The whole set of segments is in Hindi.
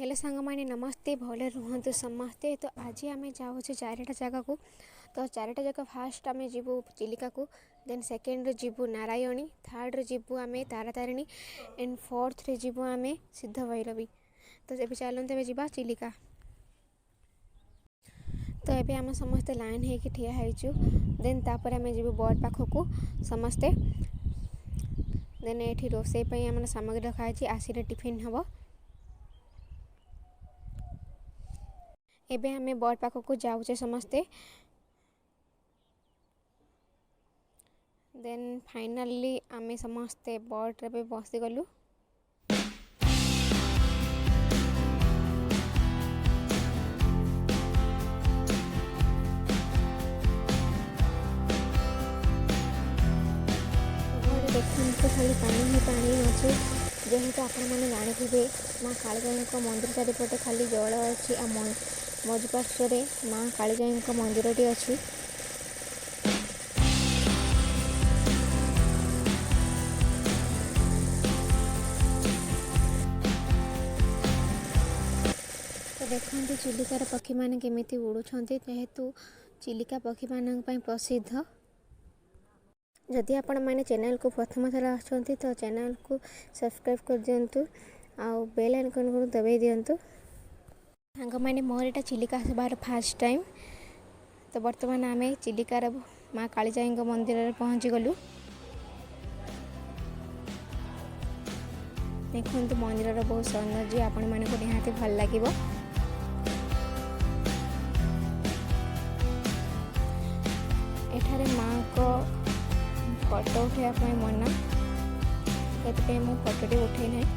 हेलो सांग माने नमस्ते भले रुहतु समस्ते। तो आज आम जाऊँ चारिटा जगह को। तो चारिटा जगह फास्ट आम जीवु चिलिका को, देन सेकेंड रे जीवु नारायणी, थर्ड रे जीवु आम तारातारिणी एंड फोर्थ रे जीवु आम सिद्ध भैरवी। तो ये चलते ए जा चिलिका। तो ये आम समस्ते लाइन होकर ठिया होइचु। देन तापर आम जीवु बोर्ड पाखक समस्ते। देन ये रोषे आम सामग्री रखाई आसिले टिफिन हम। एबे हमें बोर्ड पाखक जाऊे समस्ते। देन फाइनली आमे समस्ते बोर्ड रे बसी गलु। देखते तो खाली पानी ही पानी अच्छे। जेहेतु आपण मैंने जानी माँ कालीजाई मंदिर चारिपटे खाली जल अच्छी। मझपार्श्वर माँ कालीजाई मंदिरटी अच्छी। तो देखते चिलिकार पक्षी मैंने केमिति उड़ुछंती। जेहेतु चिलिका पक्षी मान प्रसिद्ध। जदि आपण मैंने चैनल को प्रथम थर आछंती तो चैनल को सब्सक्राइब कर दियंतु आउ बेल आइकन को दबाई दियंतु। सांग मैंने मोर एटा चिलिका आसबार फास्ट टाइम। तो वर्तमान आम चिलिकार माँ कालीजाई मंदिर में पहुँची गलु। देखते मंदिर बहुत सौंदर्य आपण मानक निहाती भल लगे। एठारे माँ को फोटो उठाइबा मना, से मुझे फोटोटी उठे ना।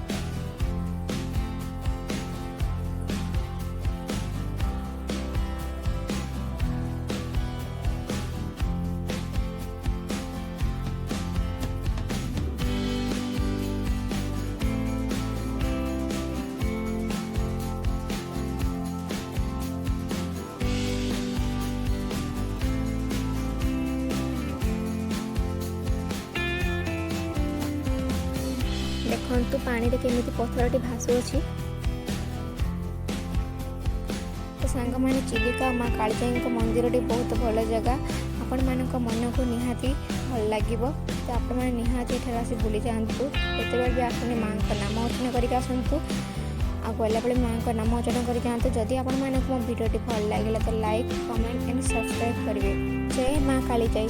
देखु पानी रे केमिति पथरटी भासु अछि। तो सांग माने चिलिका माँ कालीजाई मंदिर बहुत भल जगह। आपण मानक मन को निहाती भल लगे। तो आपण मैंने निहाती एठार आसी बुली जातु। जिते भी आसने माँ का नाम अर्चना करके आसतु। आ गला बेले माँ का नाम अर्चना कर जातु। जदि आपण मानक मो वीडियोटी भल लगे तो लाइक कमेंट एंड सब्सक्राइब करेंगे। जय माँ कालीजाई।